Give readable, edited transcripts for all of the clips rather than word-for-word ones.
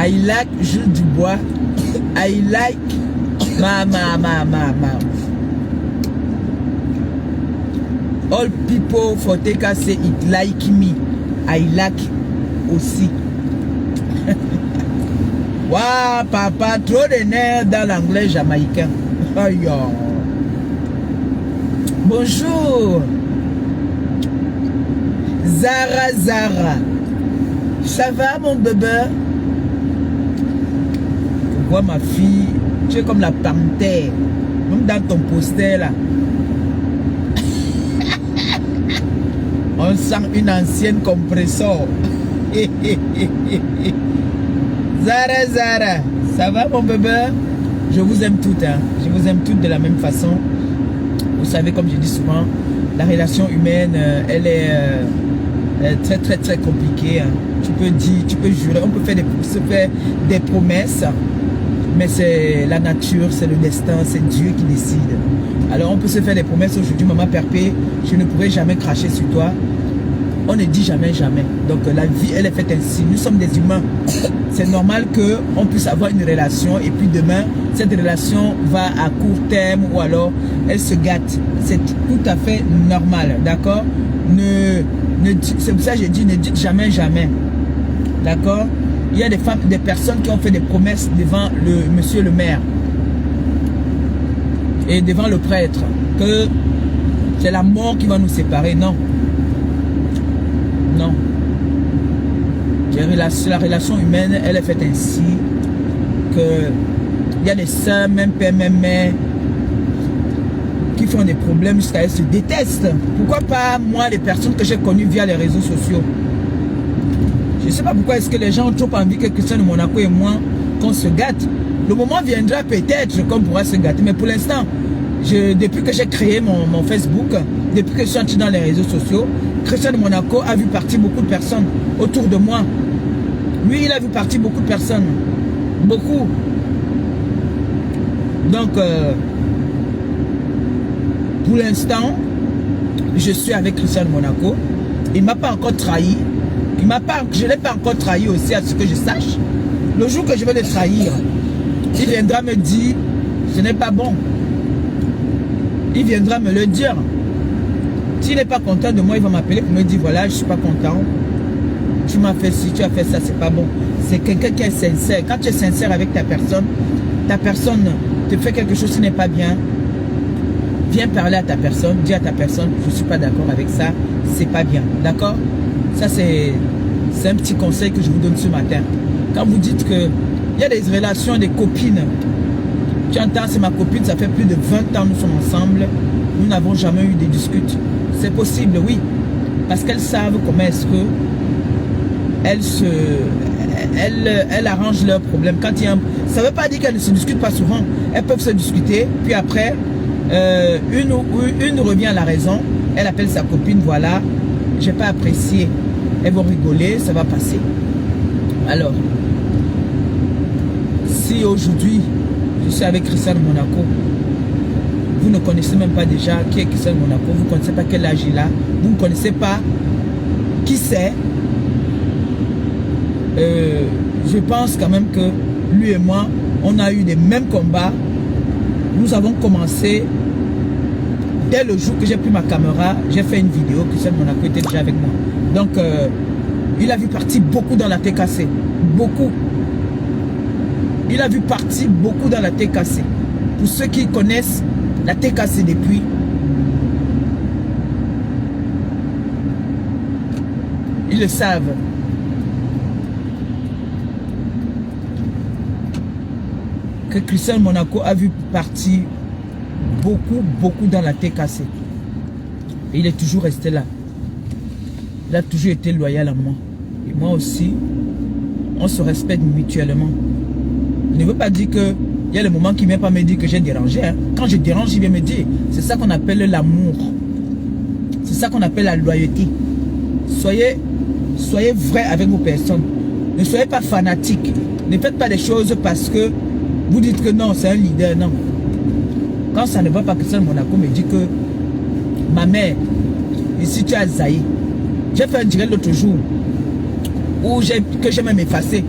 I like Jules Dubois. I like ma. All people for Teka say it like me. I like aussi. Waouh, papa, trop de nerfs dans l'anglais jamaïcain. Aïe. Bonjour. Zara. Ça va, mon bébé? Tu vois, ma fille, tu es comme la panthère. Même dans ton poster, là. On sent une ancienne compresseur. Zara, ça va mon bébé? Je vous aime toutes, hein. Je vous aime toutes de la même façon. Vous savez, comme je dis souvent, la relation humaine, elle est très compliquée, hein. Tu peux dire, tu peux jurer, on peut se faire des promesses, mais c'est la nature, c'est le destin, c'est Dieu qui décide. Alors on peut se faire des promesses aujourd'hui, maman Perpé, je ne pourrai jamais cracher sur toi. On ne dit jamais. Donc la vie, elle est faite ainsi. Nous sommes des humains. C'est normal qu'on puisse avoir une relation et puis demain, cette relation va à court terme ou alors elle se gâte. C'est tout à fait normal. D'accord? C'est pour ça que je dis, ne dites jamais. D'accord? Il y a des personnes qui ont fait des promesses devant monsieur le maire et devant le prêtre que c'est la mort qui va nous séparer. Non. La relation humaine, elle est faite ainsi que il y a des sœurs, même père, même mère qui font des problèmes jusqu'à elles se détestent. Pourquoi pas moi, les personnes que j'ai connues via les réseaux sociaux? Je ne sais pas pourquoi est-ce que les gens ont trop envie que Christian de Monaco et moi qu'on se gâte. Le moment viendra peut-être qu'on pourra se gâter, mais pour l'instant, depuis que j'ai créé mon Facebook, depuis que je suis entré dans les réseaux sociaux, Christian de Monaco a vu partir beaucoup de personnes autour de moi. Lui, il a vu partir beaucoup de personnes. Beaucoup. Donc, pour l'instant, je suis avec Christian de Monaco. Il ne m'a pas encore trahi. Je ne l'ai pas encore trahi aussi, à ce que je sache. Le jour que je vais le trahir, il viendra me dire, ce n'est pas bon. Il viendra me le dire. S'il n'est pas content de moi, il va m'appeler pour me dire, voilà, je ne suis pas content. Tu m'as fait ci, tu as fait ça, c'est pas bon. C'est quelqu'un qui est sincère. Quand tu es sincère avec ta personne te fait quelque chose qui n'est pas bien, viens parler à ta personne, dis à ta personne, je ne suis pas d'accord avec ça, c'est pas bien. D'accord? Ça, c'est un petit conseil que je vous donne ce matin. Quand vous dites que il y a des relations, des copines, tu entends, c'est ma copine, ça fait plus de 20 ans nous sommes ensemble, nous n'avons jamais eu de disputes. C'est possible, oui, parce qu'elles savent comment est-ce que elles arrangent leurs problèmes. Quand il y a ça ne veut pas dire qu'elles ne se discutent pas souvent. Elles peuvent se discuter, puis après, une revient à la raison, elle appelle sa copine, voilà, j'ai pas apprécié. Elles vont rigoler, ça va passer. Alors, si aujourd'hui, je suis avec Christian de Monaco, vous ne connaissez même pas déjà qui est Christian de Monaco, vous ne connaissez pas quel âge il a, vous ne connaissez pas qui c'est, je pense quand même que lui et moi, on a eu les mêmes combats. Nous avons commencé, dès le jour que j'ai pris ma caméra, j'ai fait une vidéo, Christian de Monaco était déjà avec moi. Donc, il a vu partir beaucoup dans la TKC. Beaucoup. Il a vu partir beaucoup dans la TKC. Pour ceux qui connaissent la TKC depuis, ils le savent. Que Christian Monaco a vu partir beaucoup dans la TKC. Et il est toujours resté là. Il a toujours été loyal à moi. Et moi aussi, on se respecte mutuellement. Je ne veux pas dire que il y a le moment qui ne vient pas me dire que j'ai dérangé. Hein. Quand je dérange, il vient me dire. C'est ça qu'on appelle l'amour. C'est ça qu'on appelle la loyauté. Soyez vrai avec vos personnes. Ne soyez pas fanatiques. Ne faites pas des choses parce que vous dites que non, c'est un leader. Non. Quand ça ne va pas, Christian Monaco me dit que ma mère, ici tu as zaï. J'ai fait un direct l'autre jour où j'ai même effacé.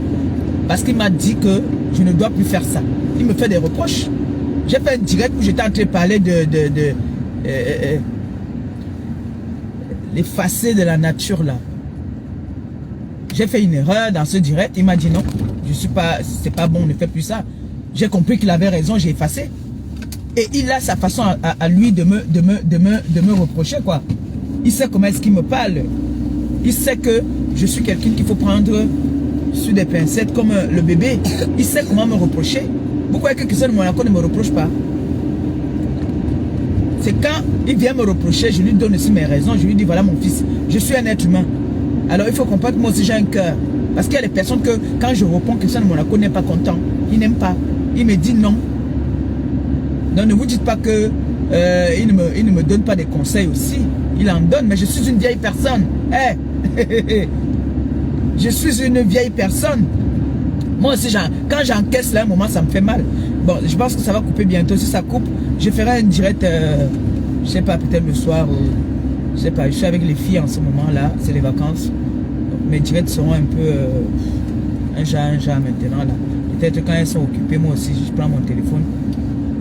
Parce qu'il m'a dit que je ne dois plus faire ça. Il me fait des reproches. J'ai fait un direct où j'étais en train de parler les facets de la nature là. J'ai fait une erreur dans ce direct. Il m'a dit non, je suis pas, c'est pas bon, ne fais plus ça. J'ai compris qu'il avait raison, j'ai effacé. Et il a sa façon à lui de me reprocher quoi. Il sait comment est-ce qu'il me parle. Il sait que je suis quelqu'un qu'il faut prendre sur des pincettes comme le bébé. Il sait comment me reprocher. Pourquoi est-ce que Christian Monaco ne me reproche pas? C'est quand il vient me reprocher, je lui donne aussi mes raisons. Je lui dis voilà mon fils, je suis un être humain. Alors il faut comprendre que moi aussi j'ai un cœur. Parce qu'il y a des personnes que quand je réponds, Christian Monaco n'est pas content. Il n'aime pas. Il me dit non. Donc ne vous dites pas que il ne me donne pas des conseils aussi. Il en donne, mais je suis une vieille personne. Hey. Je suis une vieille personne. Moi aussi, quand j'encaisse là un moment, ça me fait mal. Bon, je pense que ça va couper bientôt. Si ça coupe, je ferai un direct, je sais pas, peut-être le soir. Je sais pas, je suis avec les filles en ce moment là. C'est les vacances. Donc, mes directs seront un peu un genre maintenant là. Peut-être quand elles sont occupées, moi aussi, je prends mon téléphone.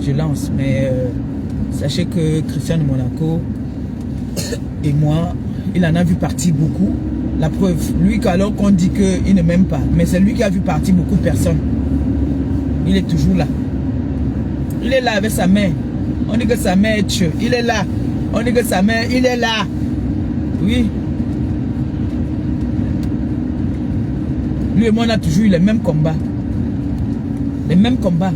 Je lance. Mais sachez que Christian Monaco et moi, il en a vu partir beaucoup. La preuve, lui, alors qu'on dit qu'il ne m'aime pas, mais c'est lui qui a vu partir beaucoup de personnes. Il est toujours là. Il est là avec sa mère. On dit que sa mère est tuée. Il est là. On dit que sa mère, il est là. Oui. Lui et moi, on a toujours eu les mêmes combats. Les mêmes combats.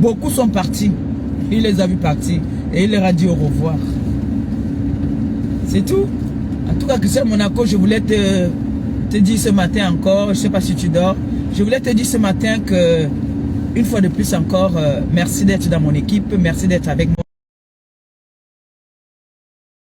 Beaucoup sont partis. Il les a vus partir. Et il leur a dit au revoir. C'est tout. En tout cas, Christian Monaco, je voulais te dire ce matin encore, je ne sais pas si tu dors, je voulais te dire ce matin que, une fois de plus encore, merci d'être dans mon équipe, merci d'être avec moi.